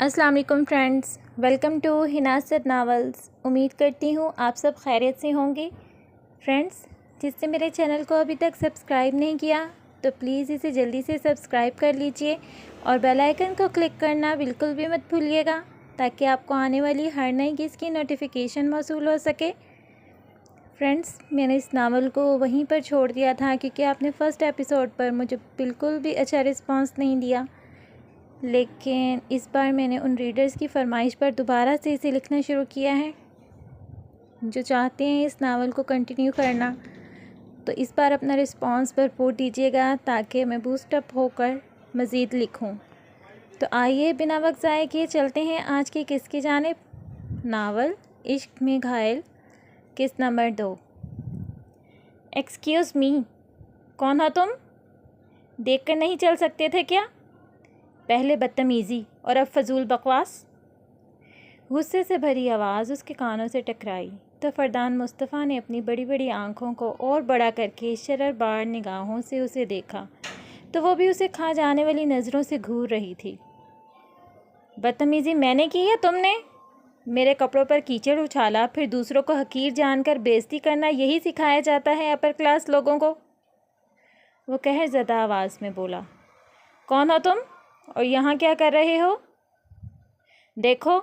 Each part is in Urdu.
السلام علیکم فرینڈز، ویلکم ٹو ہناسر ناولز۔ امید کرتی ہوں آپ سب خیریت سے ہوں گے۔ فرینڈز، جس نے میرے چینل کو ابھی تک سبسکرائب نہیں کیا تو پلیز اسے جلدی سے سبسکرائب کر لیجئے اور بیل آئیکن کو کلک کرنا بالکل بھی مت بھولیے گا تاکہ آپ کو آنے والی ہر نئی قسط کی نوٹیفیکیشن موصول ہو سکے۔ فرینڈز، میں نے اس ناول کو وہیں پر چھوڑ دیا تھا کیونکہ آپ نے فرسٹ ایپیسوڈ پر مجھے بالکل بھی اچھا رسپانس نہیں دیا، لیکن اس بار میں نے ان ریڈرز کی فرمائش پر دوبارہ سے اسے لکھنا شروع کیا ہے جو چاہتے ہیں اس ناول کو کنٹینیو کرنا۔ تو اس بار اپنا رسپانس بھرپور دیجیے گا تاکہ میں بوسٹ اپ ہو کر مزید لکھوں۔ تو آئیے بنا وقت ضائع کیے چلتے ہیں آج کی قسط کی جانب۔ ناول عشق میں گھائل، قسط نمبر 2۔ ایکسکیوز می، کون ہو تم؟ دیکھ کر نہیں چل سکتے تھے کیا؟ پہلے بدتمیزی اور اب فضول بکواس۔ غصے سے بھری آواز اس کے کانوں سے ٹکرائی تو فردان مصطفیٰ نے اپنی بڑی بڑی آنکھوں کو اور بڑا کر کے شرر بار نگاہوں سے اسے دیکھا تو وہ بھی اسے کھا جانے والی نظروں سے گھور رہی تھی۔ بدتمیزی میں نے کی ہے تم نے؟ میرے کپڑوں پر کیچڑ اچھالا، پھر دوسروں کو حقیر جان کر بےعزتی کرنا یہی سکھایا جاتا ہے اپر کلاس لوگوں کو؟ وہ قہر زدہ آواز میں بولا۔ کون ہو تم اور یہاں کیا کر رہے ہو؟ دیکھو،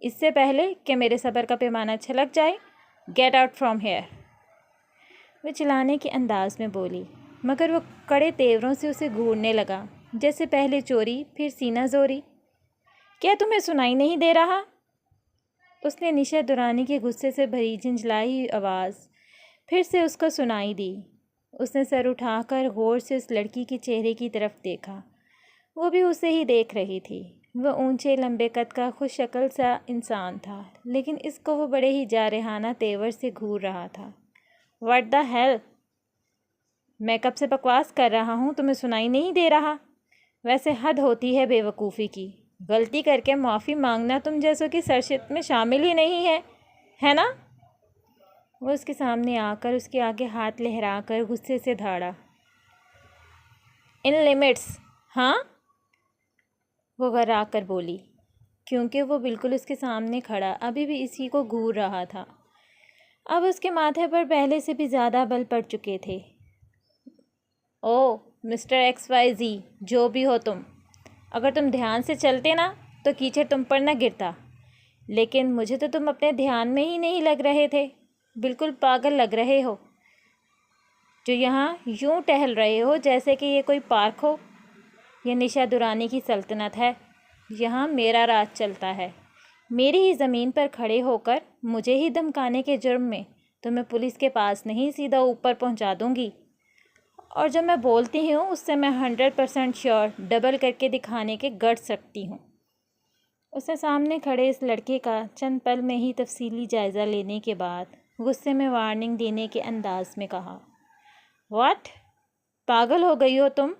اس سے پہلے کہ میرے صبر کا پیمانہ چھلک جائے، گیٹ آؤٹ فرام ہیئر۔ وہ چلانے کے انداز میں بولی، مگر وہ کڑے تیوروں سے اسے گھورنے لگا، جیسے پہلے چوری پھر سینہ زوری۔ کیا تمہیں سنائی نہیں دے رہا؟ اس نے نشا دورانی کے غصے سے بھری جھنجھلائی ہوئی آواز پھر سے اس کو سنائی دی۔ اس نے سر اٹھا کر غور سے اس لڑکی کے چہرے کی طرف دیکھا۔ وہ بھی اسے ہی دیکھ رہی تھی۔ وہ اونچے لمبے قد کا خوش شکل سا انسان تھا، لیکن اس کو وہ بڑے ہی جارحانہ تیور سے گھور رہا تھا۔ What the hell? میں کب سے بکواس کر رہا ہوں، تمہیں سنائی نہیں دے رہا؟ ویسے حد ہوتی ہے بے وقوفی کی۔ غلطی کر کے معافی مانگنا تم جیسوں کی سرشت میں شامل ہی نہیں ہے نا؟ وہ اس کے سامنے آ کر اس کے آگے ہاتھ لہرا کر غصے سے دھاڑا۔ ان لمٹس، ہاں؟ وہ غرا کر بولی، کیونکہ وہ بالکل اس کے سامنے کھڑا ابھی بھی اسی کو گھور رہا تھا۔ اب اس کے ماتھے پر پہلے سے بھی زیادہ بل پڑ چکے تھے۔ او مسٹر ایکس وائی زی، جو بھی ہو تم، اگر تم دھیان سے چلتے نا تو کیچڑ تم پر نہ گرتا، لیکن مجھے تو تم اپنے دھیان میں ہی نہیں لگ رہے تھے۔ بالکل پاگل لگ رہے ہو جو یہاں یوں ٹہل رہے ہو جیسے کہ یہ کوئی پارک ہو۔ یہ نشا دورانی کی سلطنت ہے، یہاں میرا راج چلتا ہے۔ میری ہی زمین پر کھڑے ہو کر مجھے ہی دھمکانے کے جرم میں تو میں پولیس کے پاس نہیں سیدھا اوپر پہنچا دوں گی، اور جب میں بولتی ہوں اس سے میں 100% شیور ڈبل کر کے دکھانے کے گٹس رکھتی ہوں۔ اس نے سامنے کھڑے اس لڑکے کا چند پل میں ہی تفصیلی جائزہ لینے کے بعد غصے میں وارننگ دینے کے انداز میں کہا۔ واٹ؟ پاگل ہو گئی ہو تم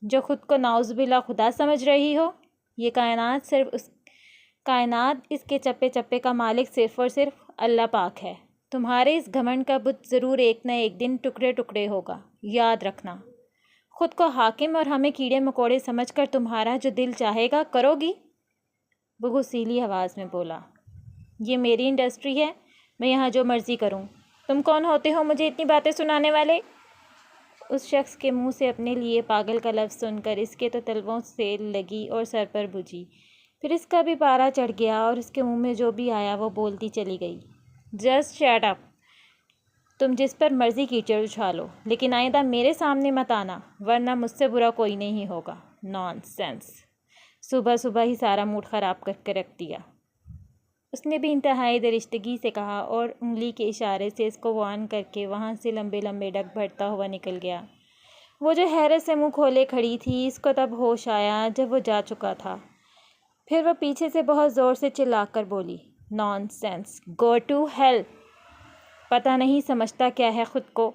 جو خود کو نعوذ باللہ خدا سمجھ رہی ہو؟ یہ کائنات اس کے چپے چپے کا مالک صرف اور صرف اللہ پاک ہے۔ تمہارے اس گھمنڈ کا بت ضرور ایک نہ ایک دن ٹکڑے ٹکڑے ہوگا، یاد رکھنا۔ خود کو حاکم اور ہمیں کیڑے مکوڑے سمجھ کر تمہارا جو دل چاہے گا کرو گی؟ وہ غصیلی آواز میں بولا۔ یہ میری انڈسٹری ہے، میں یہاں جو مرضی کروں۔ تم کون ہوتے ہو مجھے اتنی باتیں سنانے والے؟ اس شخص کے منہ سے اپنے لیے پاگل کا لفظ سن کر اس کے تو تلووں سے لگی اور سر پر بجھی، پھر اس کا بھی پارا چڑھ گیا اور اس کے منہ میں جو بھی آیا وہ بولتی چلی گئی۔ جسٹ شٹ اپ، تم جس پر مرضی کیچڑ اچھالو، لیکن آئندہ میرے سامنے مت آنا ورنہ مجھ سے برا کوئی نہیں ہوگا۔ نان سینس، صبح صبح ہی سارا موڈ خراب کر کے رکھ دیا۔ اس نے بھی انتہائی درشتگی سے کہا اور انگلی کے اشارے سے اس کو وارن کر کے وہاں سے لمبے لمبے ڈگ بھرتا ہوا نکل گیا۔ وہ جو حیرت سے منہ کھولے کھڑی تھی، اس کو تب ہوش آیا جب وہ جا چکا تھا۔ پھر وہ پیچھے سے بہت زور سے چلا کر بولی، nonsense, go to hell! پتہ نہیں سمجھتا کیا ہے خود کو۔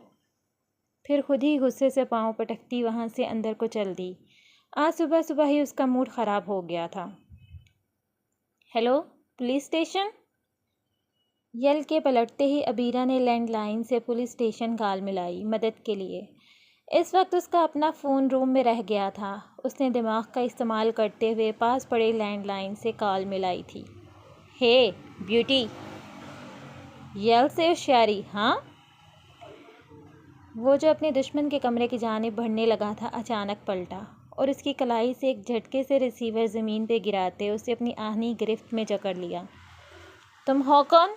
پھر خود ہی غصے سے پاؤں پٹکتی وہاں سے اندر کو چل دی۔ آج صبح صبح ہی اس کا موڈ خراب ہو گیا تھا۔ Hello, police station? یل کے پلٹتے ہی عبیرہ نے لینڈ لائن سے پولیس اسٹیشن کال ملائی مدد کے لیے۔ اس وقت اس کا اپنا فون روم میں رہ گیا تھا۔ اس نے دماغ کا استعمال کرتے ہوئے پاس پڑے لینڈ لائن سے کال ملائی تھی۔ ہے بیوٹی، یل سے ہوشیاری، ہاں؟ وہ جو اپنے دشمن کے کمرے کی جانب بڑھنے لگا تھا اچانک پلٹا اور اس کی کلائی سے ایک جھٹکے سے ریسیور زمین پہ گراتے اسے اپنی آہنی گرفت میں جکڑ لیا۔ تم ہو کون؟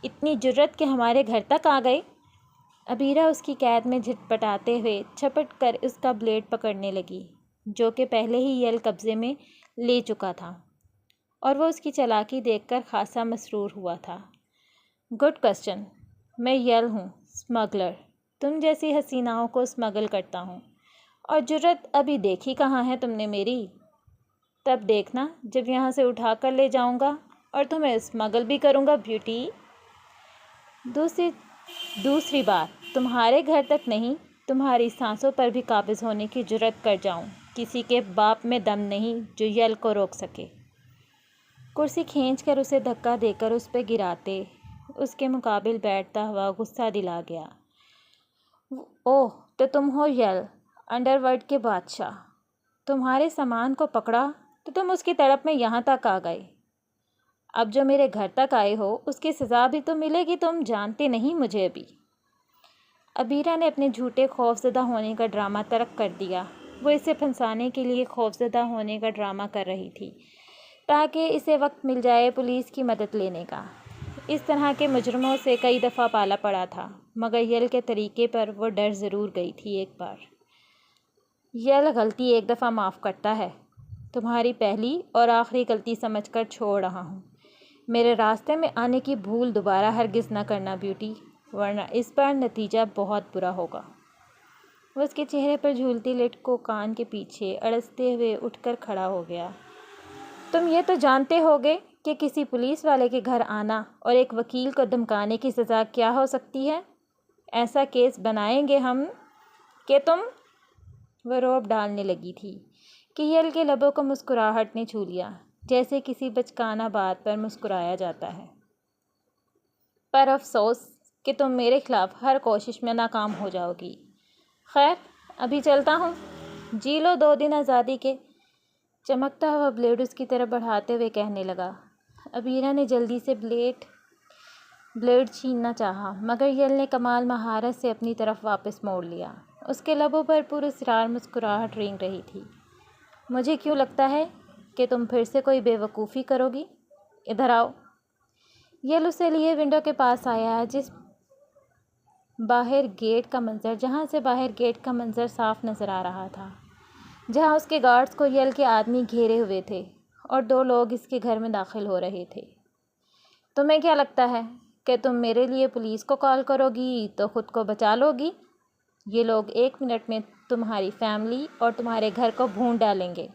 اتنی جرت کہ ہمارے گھر تک آ گئے؟ عبیرہ اس کی قید میں جھٹ پٹاتے ہوئے چھپٹ کر اس کا بلیڈ پکڑنے لگی، جو کہ پہلے ہی یل قبضے میں لے چکا تھا، اور وہ اس کی چالاکی دیکھ کر خاصا مسرور ہوا تھا۔ گڈ کوسچن، میں یل ہوں، اسمگلر، تم جیسی حسیناؤں کو اسمگل کرتا ہوں، اور جرت ابھی دیکھی کہاں ہے تم نے میری؟ تب دیکھنا جب یہاں سے اٹھا کر لے جاؤں گا اور تمہیں اسمگل بھی کروں گا بیوٹی۔ دوسری بات، تمہارے گھر تک نہیں، تمہاری سانسوں پر بھی قابض ہونے کی جرت کر جاؤں، کسی کے باپ میں دم نہیں جو یل کو روک سکے۔ کرسی کھینچ کر اسے دھکا دے کر اس پہ گراتے اس کے مقابل بیٹھتا ہوا غصہ دلا گیا۔ اوہ، تو تم ہو یل، انڈر ورلڈ کے بادشاہ۔ تمہارے سامان کو پکڑا تو تم اس کی تڑپ میں یہاں تک آ گئے۔ اب جو میرے گھر تک آئے ہو اس کی سزا بھی تو ملے گی، تم جانتے نہیں مجھے ابھی۔ عبیرہ نے اپنے جھوٹے خوفزدہ ہونے کا ڈرامہ ترک کر دیا۔ وہ اسے پھنسانے کے لیے خوفزدہ ہونے کا ڈرامہ کر رہی تھی تاکہ اسے وقت مل جائے پولیس کی مدد لینے کا۔ اس طرح کے مجرموں سے کئی دفعہ پالا پڑا تھا، مگر یل کے طریقے پر وہ ڈر ضرور گئی تھی ایک بار۔ یل غلطی ایک دفعہ معاف کرتا ہے، تمہاری پہلی اور آخری غلطی سمجھ کر چھوڑ رہا ہوں۔ میرے راستے میں آنے کی بھول دوبارہ ہرگز نہ کرنا بیوٹی، ورنہ اس بار نتیجہ بہت برا ہوگا۔ وہ اس کے چہرے پر جھولتی لٹ کو کان کے پیچھے اڑستے ہوئے اٹھ کر کھڑا ہو گیا۔ تم یہ تو جانتے ہوگے کہ کسی پولیس والے کے گھر آنا اور ایک وکیل کو دھمکانے کی سزا کیا ہو سکتی ہے؟ ایسا کیس بنائیں گے ہم کہ تم… وہ روب ڈالنے لگی تھی کہ یل کے لبوں کو مسکراہٹ نے چھو لیا، جیسے کسی بچکانہ بات پر مسکرایا جاتا ہے۔ پر افسوس کہ تم میرے خلاف ہر کوشش میں ناکام ہو جاؤ گی۔ خیر، ابھی چلتا ہوں، جی لو 2 دن آزادی کے۔ چمکتا ہوا بلیڈ اس کی طرف بڑھاتے ہوئے کہنے لگا۔ عبیرہ نے جلدی سے بلیڈ چھیننا چاہا، مگر یل نے کمال مہارت سے اپنی طرف واپس موڑ لیا۔ اس کے لبوں پر پراسرار مسکراہٹ رینگ رہی تھی۔ مجھے کیوں لگتا ہے کہ تم پھر سے کوئی بے وقوفی کرو گی؟ ادھر آؤ۔ یل اسے لیے ونڈو کے پاس آیا، جہاں سے باہر گیٹ کا منظر صاف نظر آ رہا تھا، جہاں اس کے گارڈز کو یل کے آدمی گھیرے ہوئے تھے اور 2 لوگ اس کے گھر میں داخل ہو رہے تھے۔ تمہیں کیا لگتا ہے کہ تم میرے لیے پولیس کو کال کرو گی تو خود کو بچا لو گی؟ یہ لوگ 1 منٹ میں تمہاری فیملی اور تمہارے گھر کو بھون ڈالیں گے،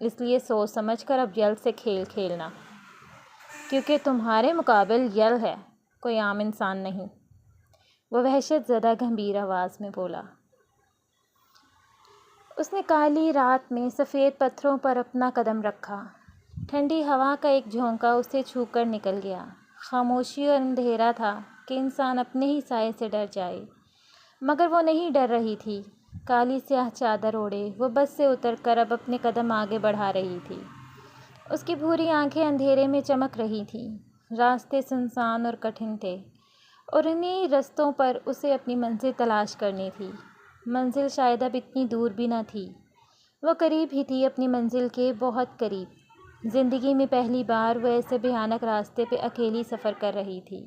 اس لیے سوچ سمجھ کر اب یل سے کھیل کھیلنا، کیونکہ تمہارے مقابل یل ہے، کوئی عام انسان نہیں۔ وہ وحشت زدہ گمبھیر آواز میں بولا۔ اس نے کالی رات میں سفید پتھروں پر اپنا قدم رکھا۔ ٹھنڈی ہوا کا ایک جھونکا اسے چھو کر نکل گیا۔ خاموشی اور اندھیرا تھا کہ انسان اپنے ہی سائے سے ڈر جائے، مگر وہ نہیں ڈر رہی تھی۔ کالی سیاہ چادر اوڑھے وہ بس سے اتر کر اب اپنے قدم آگے بڑھا رہی تھی۔ اس کی بھوری آنکھیں اندھیرے میں چمک رہی تھیں۔ راستے سنسان اور کٹھن تھے، اور انہی رستوں پر اسے اپنی منزل تلاش کرنی تھی۔ منزل شاید اب اتنی دور بھی نہ تھی، وہ قریب ہی تھی، اپنی منزل کے بہت قریب۔ زندگی میں پہلی بار وہ ایسے بھیانک راستے پہ اکیلی سفر کر رہی تھی۔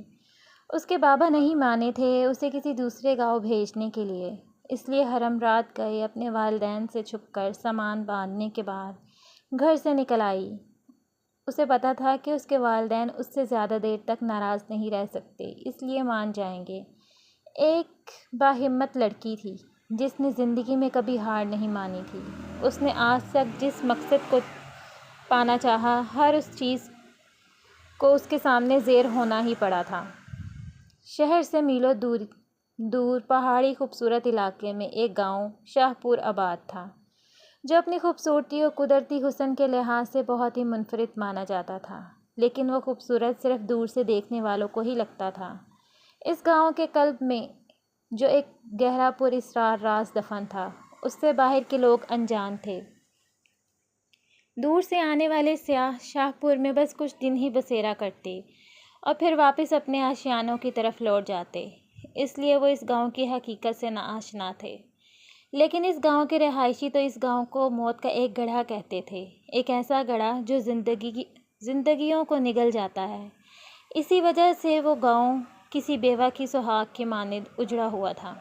اس کے بابا نہیں مانے تھے اسے کسی دوسرے گاؤں بھیجنے کے لیے، اس لیے حرم رات گئے اپنے والدین سے چھپ کر سامان باندھنے کے بعد گھر سے نکل آئی۔ اسے پتہ تھا کہ اس کے والدین اس سے زیادہ دیر تک ناراض نہیں رہ سکتے، اس لیے مان جائیں گے۔ ایک باہمت لڑکی تھی جس نے زندگی میں کبھی ہار نہیں مانی تھی۔ اس نے آج تک جس مقصد کو پانا چاہا، ہر اس چیز کو اس کے سامنے زیر ہونا ہی پڑا تھا۔ شہر سے میلوں دور پہاڑی خوبصورت علاقے میں ایک گاؤں شاہ پور آباد تھا، جو اپنی خوبصورتی اور قدرتی حسن کے لحاظ سے بہت ہی منفرد مانا جاتا تھا، لیکن وہ خوبصورت صرف دور سے دیکھنے والوں کو ہی لگتا تھا۔ اس گاؤں کے قلب میں جو ایک گہرا پر اسرار راز دفن تھا، اس سے باہر کے لوگ انجان تھے۔ دور سے آنے والے سیاح شاہ پور میں بس کچھ دن ہی بسیرا کرتے اور پھر واپس اپنے آشیانوں کی طرف لوٹ جاتے، اس لیے وہ اس گاؤں کی حقیقت سے ناآشنا تھے۔ لیکن اس گاؤں کے رہائشی تو اس گاؤں کو موت کا ایک گڑھا کہتے تھے، ایک ایسا گڑھا جو زندگیوں کو نگل جاتا ہے۔ اسی وجہ سے وہ گاؤں کسی بیوہ کی سہاگ کی مانند اجڑا ہوا تھا۔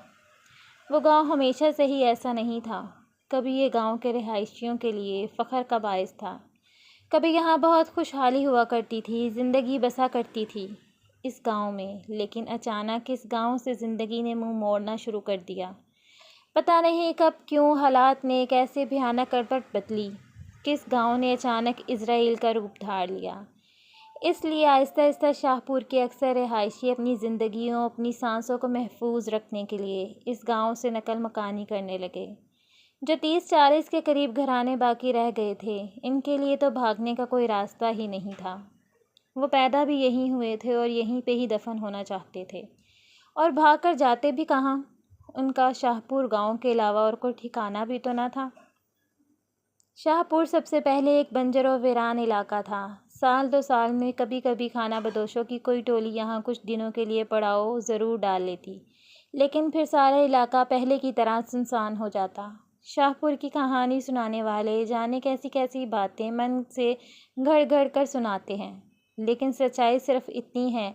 وہ گاؤں ہمیشہ سے ہی ایسا نہیں تھا۔ کبھی یہ گاؤں کے رہائشیوں کے لیے فخر کا باعث تھا، کبھی یہاں بہت خوشحالی ہوا کرتی تھی، زندگی بسا کرتی تھی اس گاؤں میں۔ لیکن اچانک اس گاؤں سے زندگی نے منہ موڑنا شروع کر دیا۔ پتہ نہیں کب کیوں حالات نے ایک ایسے بھیانک کروٹ بدلی کہ اس گاؤں نے اچانک عزرائیل کا روپ دھار لیا۔ اس لیے آہستہ آہستہ شاہ پور کے اکثر رہائشی اپنی زندگیوں، اپنی سانسوں کو محفوظ رکھنے کے لیے اس گاؤں سے نقل مکانی کرنے لگے۔ جو 30-40 کے قریب گھرانے باقی رہ گئے تھے، ان کے لیے تو بھاگنے کا کوئی راستہ ہی نہیں تھا۔ وہ پیدا بھی یہیں ہوئے تھے اور یہیں پہ ہی دفن ہونا چاہتے تھے، اور بھاگ کر جاتے بھی کہاں؟ ان کا شاہ پور گاؤں کے علاوہ اور کوئی ٹھکانہ بھی تو نہ تھا۔ شاہ پور سب سے پہلے ایک بنجر و ویران علاقہ تھا۔ سال 2 سال میں کبھی کبھی خانہ بدوشوں کی کوئی ٹولی یہاں کچھ دنوں کے لیے پڑاؤ ضرور ڈال لیتی، لیکن پھر سارا علاقہ پہلے کی طرح سنسان ہو جاتا۔ شاہ پور کی کہانی سنانے والے جانے کیسی کیسی باتیں من سے گھڑ گھڑ کر سناتے ہیں، لیکن سچائی صرف اتنی ہے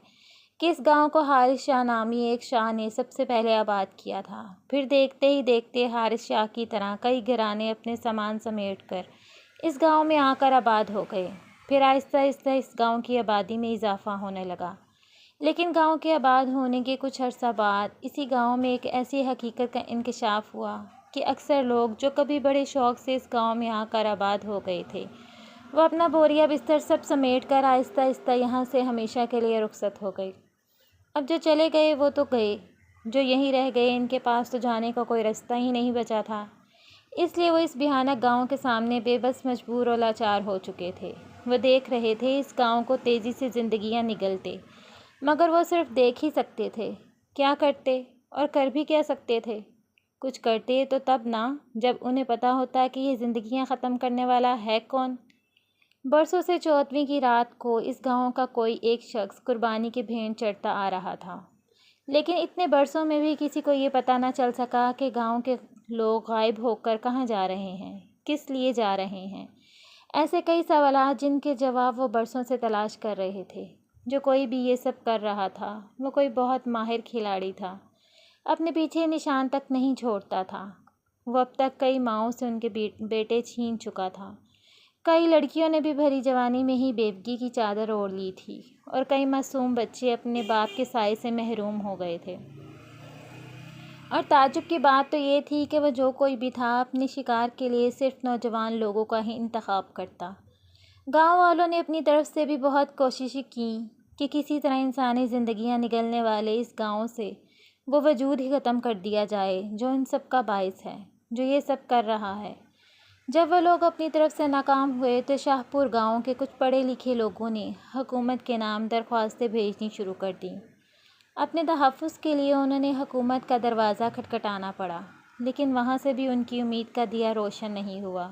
کہ اس گاؤں کو حارث شاہ نامی ایک شاہ نے سب سے پہلے آباد کیا تھا۔ پھر دیکھتے ہی دیکھتے حارث شاہ کی طرح کئی گھرانے اپنے سامان سمیٹ کر اس گاؤں میں آ کر آباد ہو گئے۔ پھر آہستہ آہستہ اس گاؤں کی آبادی میں اضافہ ہونے لگا۔ لیکن گاؤں کے آباد ہونے کے کچھ عرصہ بعد اسی گاؤں میں ایک ایسی حقیقت کا انکشاف ہوا کہ اکثر لوگ جو کبھی بڑے شوق سے اس گاؤں میں آ کر آباد ہو گئے تھے، وہ اپنا بوریا بستر سب سمیٹ کر آہستہ آہستہ یہاں سے ہمیشہ کے لیے رخصت ہو گئے۔ اب جو چلے گئے وہ تو گئے، جو یہیں رہ گئے ان کے پاس تو جانے کا کوئی راستہ ہی نہیں بچا تھا۔ اس لیے وہ اس بھیانک گاؤں کے سامنے بے بس، مجبور اور لاچار ہو چکے تھے۔ وہ دیکھ رہے تھے اس گاؤں کو تیزی سے زندگیاں نگلتے، مگر وہ صرف دیکھ ہی سکتے تھے۔ کیا کرتے اور کر بھی کیا سکتے تھے؟ کچھ کرتے تو تب نہ، جب انہیں پتہ ہوتا کہ یہ زندگیاں ختم کرنے والا ہے کون۔ برسوں سے 14ویں کی رات کو اس گاؤں کا کوئی ایک شخص قربانی کی بھینٹ چڑھتا آ رہا تھا، لیکن اتنے برسوں میں بھی کسی کو یہ پتہ نہ چل سکا کہ گاؤں کے لوگ غائب ہو کر کہاں جا رہے ہیں، کس لیے جا رہے ہیں۔ ایسے کئی سوالات جن کے جواب وہ برسوں سے تلاش کر رہے تھے۔ جو کوئی بھی یہ سب کر رہا تھا، وہ کوئی بہت ماہر کھلاڑی تھا، اپنے پیچھے نشان تک نہیں چھوڑتا تھا۔ وہ اب تک کئی ماؤں سے ان کے بیٹے چھین چکا تھا، کئی لڑکیوں نے بھی بھری جوانی میں ہی بیوگی کی چادر اوڑھ لی تھی، اور کئی معصوم بچے اپنے باپ کے سائے سے محروم ہو گئے تھے۔ اور تعجب کی بات تو یہ تھی کہ وہ جو کوئی بھی تھا، اپنے شکار کے لیے صرف نوجوان لوگوں کا ہی انتخاب کرتا۔ گاؤں والوں نے اپنی طرف سے بھی بہت کوششیں کیں کہ کسی طرح انسانی زندگیاں نگلنے والے اس گاؤں سے وہ وجود ہی ختم کر دیا جائے جو ان سب کا باعث ہے، جو یہ سب کر رہا ہے۔ جب وہ لوگ اپنی طرف سے ناکام ہوئے تو شاہ پور گاؤں کے کچھ پڑھے لکھے لوگوں نے حکومت کے نام درخواستیں بھیجنی شروع کر دیں۔ اپنے تحفظ کے لیے انہوں نے حکومت کا دروازہ کھٹکھٹانا پڑا، لیکن وہاں سے بھی ان کی امید کا دیا روشن نہیں ہوا۔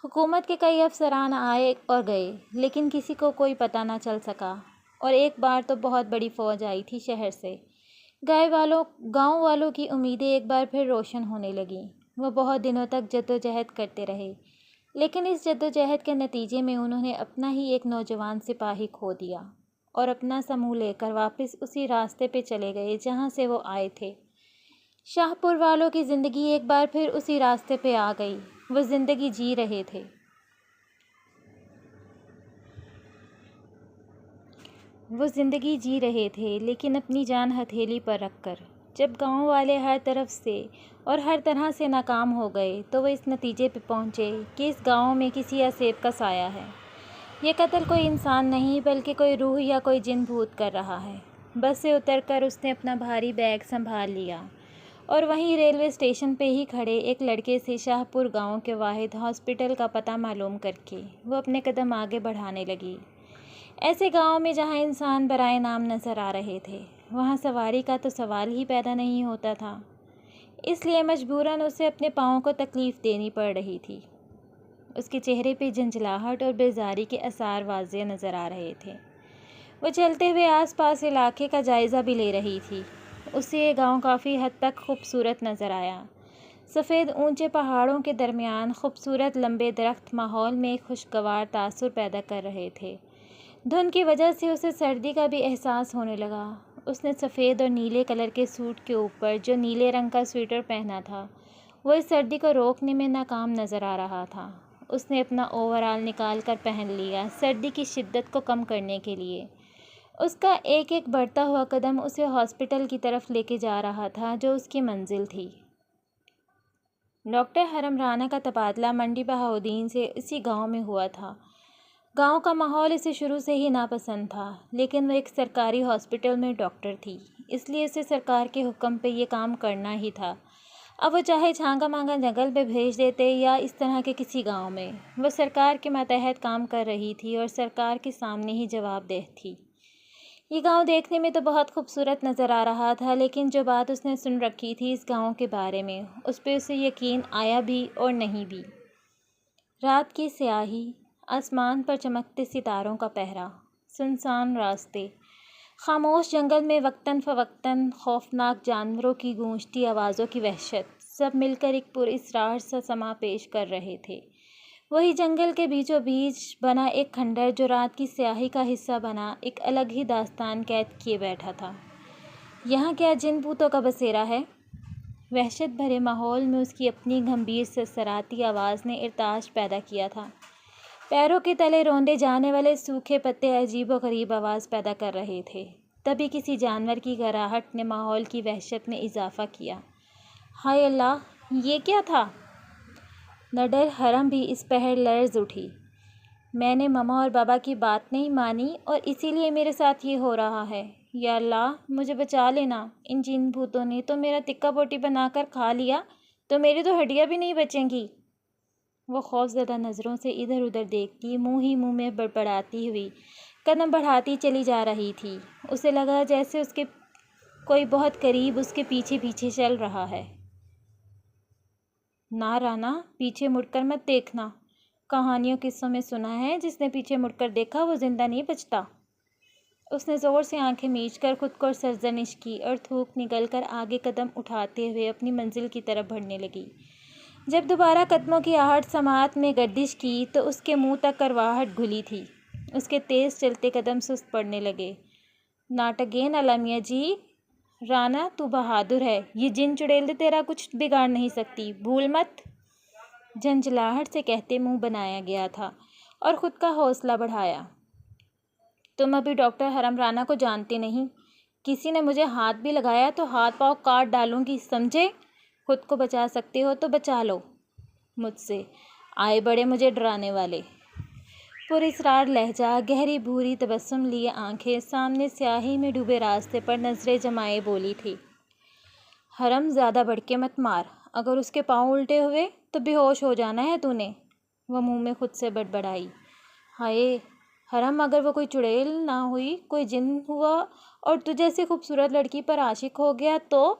حکومت کے کئی افسران آئے اور گئے، لیکن کسی کو کوئی پتہ نہ چل سکا۔ اور ایک بار تو بہت بڑی فوج آئی تھی شہر سے۔ گاؤں والوں کی امیدیں ایک بار پھر روشن ہونے لگیں۔ وہ بہت دنوں تک جدوجہد کرتے رہے، لیکن اس جدوجہد کے نتیجے میں انہوں نے اپنا ہی ایک نوجوان سپاہی کھو دیا، اور اپنا سموں لے کر واپس اسی راستے پہ چلے گئے جہاں سے وہ آئے تھے۔ شاہ پور والوں کی زندگی ایک بار پھر اسی راستے پہ آ گئی۔ وہ زندگی جی رہے تھے، لیکن اپنی جان ہتھیلی پر رکھ کر۔ جب گاؤں والے ہر طرف سے اور ہر طرح سے ناکام ہو گئے تو وہ اس نتیجے پہ پہنچے کہ اس گاؤں میں کسی عصیب کا سایہ ہے۔ یہ قتل کوئی انسان نہیں بلکہ کوئی روح یا کوئی جن بھوت کر رہا ہے۔ بس سے اتر کر اس نے اپنا بھاری بیگ سنبھال لیا اور وہیں ریلوے اسٹیشن پہ ہی کھڑے ایک لڑکے سے شاہ پور گاؤں کے واحد ہاسپٹل کا پتہ معلوم کر کے وہ اپنے قدم آگے بڑھانے لگی، ایسے گاؤں میں جہاں انسان برائے نام نظر آ رہے تھے۔ وہاں سواری کا تو سوال ہی پیدا نہیں ہوتا تھا، اس لیے مجبوراً اسے اپنے پاؤں کو تکلیف دینی پڑ رہی تھی۔ اس کے چہرے پہ جھنجھلاہٹ اور بیزاری کے آثار واضح نظر آ رہے تھے۔ وہ چلتے ہوئے آس پاس علاقے کا جائزہ بھی لے رہی تھی۔ اسے یہ گاؤں کافی حد تک خوبصورت نظر آیا۔ سفید اونچے پہاڑوں کے درمیان خوبصورت لمبے درخت ماحول میں ایک خوشگوار تاثر پیدا کر رہے تھے۔ دھند کی وجہ سے اسے سردی کا بھی احساس ہونے لگا۔ اس نے سفید اور نیلے کلر کے سوٹ کے اوپر جو نیلے رنگ کا سویٹر پہنا تھا، وہ اس سردی کو روکنے میں ناکام نظر آ رہا تھا۔ اس نے اپنا اوور آل نکال کر پہن لیا سردی کی شدت کو کم کرنے کے لیے۔ اس کا ایک ایک بڑھتا ہوا قدم اسے ہاسپٹل کی طرف لے کے جا رہا تھا جو اس کی منزل تھی۔ ڈاکٹر حرم رانا کا تبادلہ منڈی بہاؤدین سے اسی گاؤں میں ہوا تھا۔ گاؤں کا ماحول اسے شروع سے ہی ناپسند تھا، لیکن وہ ایک سرکاری ہاسپٹل میں ڈاکٹر تھی، اس لیے اسے سرکار کے حکم پہ یہ کام کرنا ہی تھا۔ اب وہ چاہے چھانگا مانگا جنگل میں بھیج دیتے یا اس طرح کے کسی گاؤں میں، وہ سرکار کے ماتحت کام کر رہی تھی اور سرکار کے سامنے ہی جواب دہ تھی۔ یہ گاؤں دیکھنے میں تو بہت خوبصورت نظر آ رہا تھا، لیکن جو بات اس نے سن رکھی تھی اس گاؤں کے بارے میں، اس پہ اسے یقین آیا بھی اور نہیں بھی۔ رات کی سیاہی، آسمان پر چمکتے ستاروں کا پہرا، سنسان راستے، خاموش جنگل میں وقتاً فوقتاً خوفناک جانوروں کی گونجتی آوازوں کی وحشت، سب مل کر ایک پراسرار سا سما پیش کر رہے تھے۔ وہی جنگل کے بیچوں بیچ بنا ایک کھنڈر جو رات کی سیاہی کا حصہ بنا ایک الگ ہی داستان قید کیے بیٹھا تھا۔ یہاں کیا جن بھوتوں کا بسیرا ہے؟ وحشت بھرے ماحول میں اس کی اپنی گمبھیر سرسراتی آواز نے ارتعاش پیدا کیا تھا۔ پیروں کے تلے روندے جانے والے سوکھے پتے عجیب و غریب آواز پیدا کر رہے تھے۔ تبھی کسی جانور کی گھراہٹ نے ماحول کی وحشت میں اضافہ کیا۔ ہائے اللہ، یہ کیا تھا؟ نڈر حرم بھی اس پہر لرز اٹھی۔ میں نے ماما اور بابا کی بات نہیں مانی اور اسی لیے میرے ساتھ یہ ہو رہا ہے۔ یا اللہ، مجھے بچا لینا، ان جن بھوتوں نے تو میرا تکہ بوٹی بنا کر کھا لیا تو میری تو ہڈیاں بھی نہیں بچیں گی۔ وہ خوفزدہ نظروں سے ادھر ادھر دیکھتی، منہ ہی منہ میں بڑبڑاتی ہوئی قدم بڑھاتی چلی جا رہی تھی۔ اسے لگا جیسے اس کے کوئی بہت قریب اس کے پیچھے پیچھے چل رہا ہے۔ نہ رانا، پیچھے مڑ کر مت دیکھنا۔ کہانیوں قصوں میں سنا ہے جس نے پیچھے مڑ کر دیکھا وہ زندہ نہیں بچتا۔ اس نے زور سے آنکھیں میچ کر خود کو سرزنش کی اور تھوک نکل کر آگے قدم اٹھاتے ہوئے اپنی منزل کی طرف بڑھنے لگی۔ جب دوبارہ قدموں کی آہٹ سماعت میں گردش کی تو اس کے منہ تک کرواہٹ گھلی تھی۔ اس کے تیز چلتے قدم سست پڑنے لگے۔ ناٹ اگین الامیہ جی۔ رانا، تو بہادر ہے، یہ جن چڑیل تیرا کچھ بگاڑ نہیں سکتی، بھول مت۔ جھنجھلاہٹ سے کہتے منہ بنایا گیا تھا اور خود کا حوصلہ بڑھایا۔ تم ابھی ڈاکٹر حرم رانا کو جانتے نہیں، کسی نے مجھے ہاتھ بھی لگایا تو ہاتھ پاؤں کاٹ ڈالوں گی، سمجھے؟ خود کو بچا سکتے ہو تو بچا لو مجھ سے، آئے بڑے مجھے ڈرانے والے۔ پراسرار لہجہ، گہری بھوری تبسم لیے آنکھیں، سامنے سیاہی میں ڈوبے راستے پر نظریں جمائے بولی تھی۔ حرم، زیادہ بڑھ کے مت مار، اگر اس کے پاؤں الٹے ہوئے تو بے ہوش ہو جانا ہے تو نے۔ وہ منہ میں خود سے بڑبڑائی۔ ہائے حرم، اگر وہ کوئی چڑیل نہ ہوئی، کوئی جن ہوا اور تجھ جیسی خوبصورت لڑکی پر عاشق ہو گیا تو؟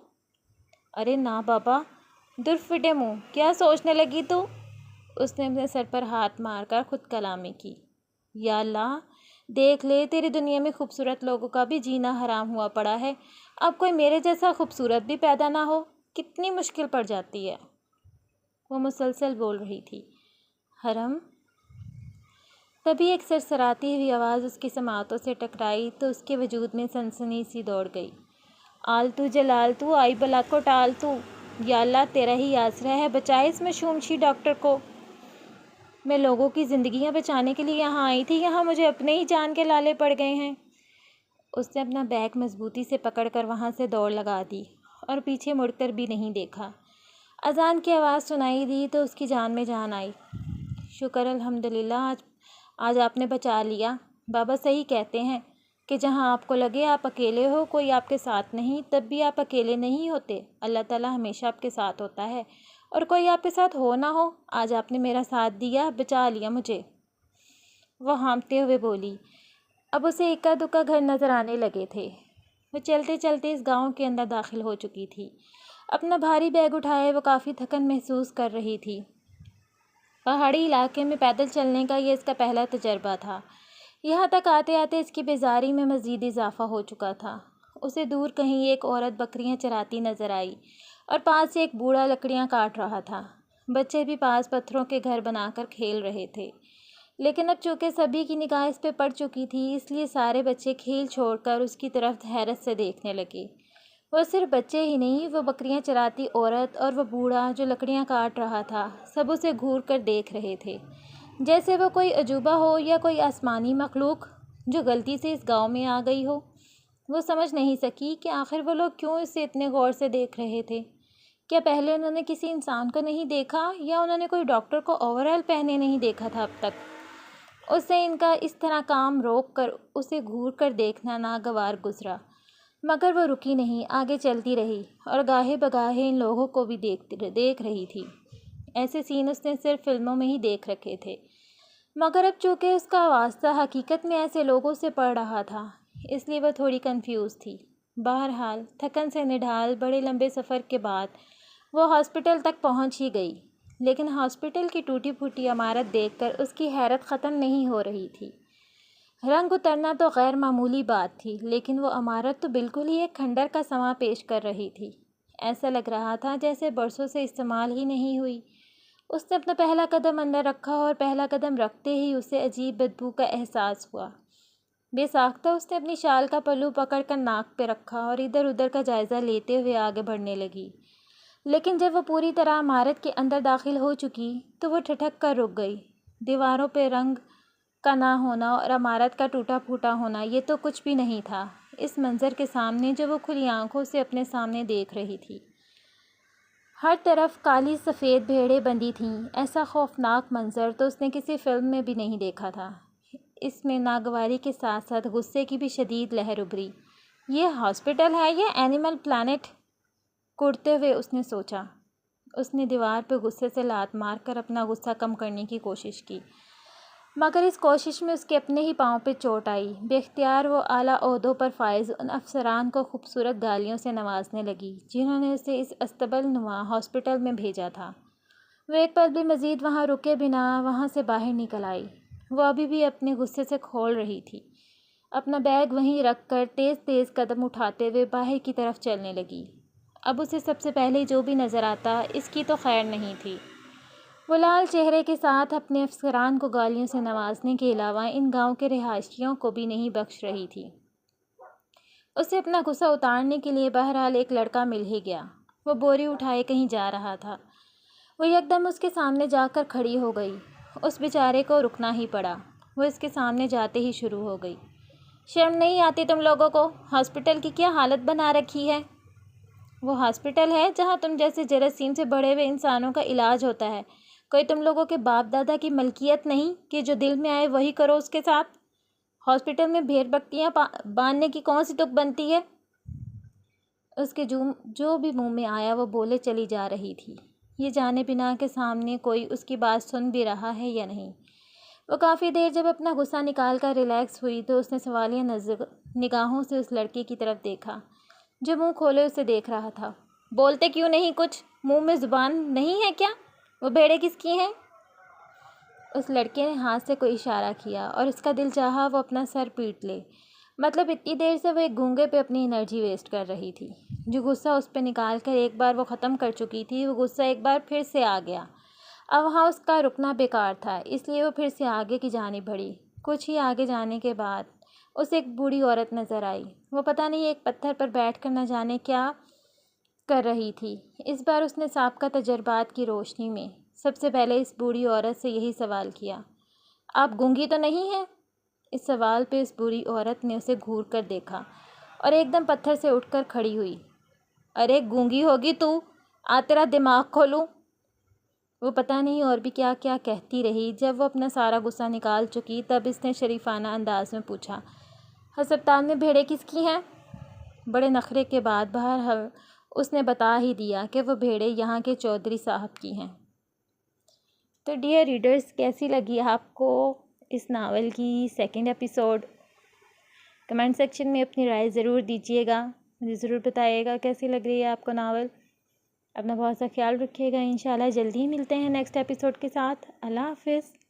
ارے نہ بابا، دور فٹے منہ، کیا سوچنے لگی تو؟ اس نے اپنے سر پر ہاتھ مار کر خود کلامی کی۔ یا اللہ، دیکھ لے تیری دنیا میں خوبصورت لوگوں کا بھی جینا حرام ہوا پڑا ہے، اب کوئی میرے جیسا خوبصورت بھی پیدا نہ ہو، کتنی مشکل پڑ جاتی ہے۔ وہ مسلسل بول رہی تھی۔ حرم۔ تبھی ایک سرسراتی ہوئی آواز اس کی سماعتوں سے ٹکرائی تو اس کے وجود میں سنسنی سی دوڑ گئی۔ آلتو جلالتو، آئی بلا کو ٹالتو، یا اللہ تیرا ہی آسرا ہے، بچائے اس مشوم ڈاکٹر کو۔ میں لوگوں کی زندگیاں بچانے کے لیے یہاں آئی تھی، یہاں مجھے اپنے ہی جان کے لالے پڑ گئے ہیں۔ اس نے اپنا بیگ مضبوطی سے پکڑ کر وہاں سے دوڑ لگا دی اور پیچھے مڑ کر بھی نہیں دیکھا۔ اذان کی آواز سنائی دی تو اس کی جان میں جان آئی۔ شکر الحمدللہ، آج آپ نے بچا لیا۔ بابا صحیح کہتے ہیں کہ جہاں آپ کو لگے آپ اکیلے ہو، کوئی آپ کے ساتھ نہیں، تب بھی آپ اکیلے نہیں ہوتے، اللہ تعالیٰ ہمیشہ آپ کے ساتھ ہوتا ہے، اور کوئی آپ کے ساتھ ہو نہ ہو، آج آپ نے میرا ساتھ دیا، بچا لیا مجھے۔ وہ ہانپتے ہوئے بولی۔ اب اسے اکا دکا گھر نظر آنے لگے تھے۔ وہ چلتے چلتے اس گاؤں کے اندر داخل ہو چکی تھی۔ اپنا بھاری بیگ اٹھائے وہ کافی تھکن محسوس کر رہی تھی۔ پہاڑی علاقے میں پیدل چلنے کا یہ اس کا پہلا تجربہ تھا۔ یہاں تک آتے آتے اس کی بیزاری میں مزید اضافہ ہو چکا تھا۔ اسے دور کہیں ایک عورت بکریاں چراتی نظر آئی اور پاس ایک بوڑھا لکڑیاں کاٹ رہا تھا۔ بچے بھی پاس پتھروں کے گھر بنا کر کھیل رہے تھے، لیکن اب چونکہ سبھی کی نگاہ اس پہ پڑ چکی تھی، اس لیے سارے بچے کھیل چھوڑ کر اس کی طرف حیرت سے دیکھنے لگے۔ وہ صرف بچے ہی نہیں، وہ بکریاں چراتی عورت اور وہ بوڑھا جو لکڑیاں کاٹ رہا تھا، سب اسے گھور کر دیکھ رہے تھے، جیسے وہ کوئی عجوبہ ہو یا کوئی آسمانی مخلوق جو غلطی سے اس گاؤں میں آ گئی ہو۔ وہ سمجھ نہیں سکی کہ آخر وہ لوگ کیوں اسے اتنے غور سے دیکھ رہے تھے۔ کیا پہلے انہوں نے کسی انسان کو نہیں دیکھا، یا انہوں نے کوئی ڈاکٹر کو اوور آل پہنے نہیں دیکھا تھا اب تک؟ اسے ان کا اس طرح کام روک کر اسے گھور کر دیکھنا ناگوار گزرا، مگر وہ رکی نہیں، آگے چلتی رہی اور گاہے بگاہے ان لوگوں کو بھی دیکھ رہی تھی۔ ایسے سین اس نے صرف فلموں میں ہی دیکھ رکھے تھے، مگر اب چونکہ اس کا واسطہ حقیقت میں ایسے لوگوں سے پڑ رہا تھا، اس لیے وہ تھوڑی کنفیوز تھی۔ بہرحال تھکن سے نڈھال بڑے لمبے سفر کے بعد وہ ہاسپٹل تک پہنچ ہی گئی، لیکن ہاسپٹل کی ٹوٹی پھوٹی عمارت دیکھ کر اس کی حیرت ختم نہیں ہو رہی تھی۔ رنگ اترنا تو غیر معمولی بات تھی، لیکن وہ عمارت تو بالکل ہی ایک کھنڈر کا سماں پیش کر رہی تھی۔ ایسا لگ رہا تھا جیسے برسوں سے استعمال ہی نہیں ہوئی۔ اس نے اپنا پہلا قدم اندر رکھا اور پہلا قدم رکھتے ہی اسے عجیب بدبو کا احساس ہوا۔ بے ساختہ اس نے اپنی شال کا پلو پکڑ کر ناک پہ رکھا اور ادھر ادھر کا جائزہ لیتے ہوئے آگے بڑھنے لگی، لیکن جب وہ پوری طرح عمارت کے اندر داخل ہو چکی تو وہ ٹھٹک کر رک گئی۔ دیواروں پہ رنگ کا نہ ہونا اور عمارت کا ٹوٹا پھوٹا ہونا، یہ تو کچھ بھی نہیں تھا اس منظر کے سامنے جو وہ کھلی آنکھوں سے اپنے سامنے دیکھ رہی تھی۔ ہر طرف کالی سفید بھیڑیں بندھی تھیں۔ ایسا خوفناک منظر تو اس نے کسی فلم میں بھی نہیں دیکھا تھا۔ اس میں ناگواری کے ساتھ ساتھ غصے کی بھی شدید لہر ابھری۔ یہ ہاسپٹل ہے یا اینیمل پلانٹ؟ کڑتے ہوئے اس نے سوچا۔ اس نے دیوار پہ غصے سے لات مار کر اپنا غصہ کم کرنے کی کوشش کی، مگر اس کوشش میں اس کے اپنے ہی پاؤں پہ چوٹ آئی۔ بے اختیار وہ اعلیٰ عہدوں پر فائز ان افسران کو خوبصورت گالیوں سے نوازنے لگی جنہوں نے اسے اس استبل نما ہاسپٹل میں بھیجا تھا۔ وہ ایک پل بھی مزید وہاں رکے بنا وہاں سے باہر نکل آئی۔ وہ ابھی بھی اپنے غصے سے کھول رہی تھی۔ اپنا بیگ وہیں رکھ کر تیز تیز قدم اٹھاتے ہوئے باہر کی طرف چلنے لگی۔ اب اسے سب سے پہلے جو بھی نظر آتا اس کی تو خیر نہیں تھی۔ وہ لال چہرے کے ساتھ اپنے افسران کو گالیوں سے نوازنے کے علاوہ ان گاؤں کے رہائشیوں کو بھی نہیں بخش رہی تھی۔ اسے اپنا غصہ اتارنے کے لیے بہرحال ایک لڑکا مل ہی گیا۔ وہ بوری اٹھائے کہیں جا رہا تھا۔ وہ یکدم اس کے سامنے جا کر کھڑی ہو گئی۔ اس بیچارے کو رکنا ہی پڑا۔ وہ اس کے سامنے جاتے ہی شروع ہو گئی۔ شرم نہیں آتی تم لوگوں کو؟ ہاسپٹل کی کیا حالت بنا رکھی ہے؟ وہ ہاسپٹل ہے جہاں تم جیسے جراثیم سے بڑھے ہوئے انسانوں کا علاج ہوتا ہے؟ کوئی تم لوگوں کے باپ دادا کی ملکیت نہیں کہ جو دل میں آئے وہی کرو اس کے ساتھ؟ ہاسپٹل میں بھیڑ بکریاں باندھنے کی کون سی تک بنتی ہے؟ اس کے جو بھی منہ میں آیا وہ بولے چلی جا رہی تھی، یہ جانے بنا کہ سامنے کوئی اس کی بات سن بھی رہا ہے یا نہیں۔ وہ کافی دیر جب اپنا غصہ نکال کر ریلیکس ہوئی تو اس نے سوالیہ نگاہوں سے اس لڑکے کی طرف دیکھا جو منہ کھولے اسے دیکھ رہا تھا۔ بولتے کیوں نہیں کچھ؟ منہ میں زبان نہیں ہے کیا؟ وہ بھیڑیں کس کی ہیں؟ اس لڑکے نے ہاتھ سے کوئی اشارہ کیا اور اس کا دل چاہا وہ اپنا سر پیٹ لے۔ مطلب اتنی دیر سے وہ ایک گونگے پہ اپنی انرجی ویسٹ کر رہی تھی۔ جو غصہ اس پہ نکال کر ایک بار وہ ختم کر چکی تھی، وہ غصہ ایک بار پھر سے آ گیا۔ اب وہاں اس کا رکنا بیکار تھا، اس لیے وہ پھر سے آگے کی جانب بڑھی۔ کچھ ہی آگے جانے کے بعد اسے ایک بوڑھی عورت نظر آئی۔ وہ پتہ نہیں ایک پتھر پر بیٹھ کر نہ جانے کیا کر رہی تھی۔ اس بار اس نے سابقہ تجربات کی روشنی میں سب سے پہلے اس بوڑھی عورت سے یہی سوال کیا، آپ گونگی تو نہیں ہیں؟ اس سوال پہ اس بوڑھی عورت نے اسے گھور کر دیکھا اور ایک دم پتھر سے اٹھ کر کھڑی ہوئی۔ ارے گونگی ہوگی تو آ تیرا دماغ کھولوں۔ وہ پتہ نہیں اور بھی کیا کیا کہتی رہی۔ جب وہ اپنا سارا غصہ نکال چکی تب اس نے شریفانہ انداز میں پوچھا، ہسپتال میں بھیڑیں کس کی ہیں؟ بڑے نخرے کے بعد بہرحال اس نے بتا ہی دیا کہ وہ بھیڑیں یہاں کے چودھری صاحب کی ہیں۔ تو ڈیئر ریڈرز، کیسی لگی آپ کو اس ناول کی سیکنڈ ایپیسوڈ؟ کمنٹ سیکشن میں اپنی رائے ضرور دیجیے گا، مجھے ضرور بتائیے گا کیسی لگ رہی ہے آپ کو ناول۔ اپنا بہت سا خیال رکھیے گا، انشاءاللہ جلدی ہی ملتے ہیں نیکسٹ ایپیسوڈ کے ساتھ۔ اللہ حافظ۔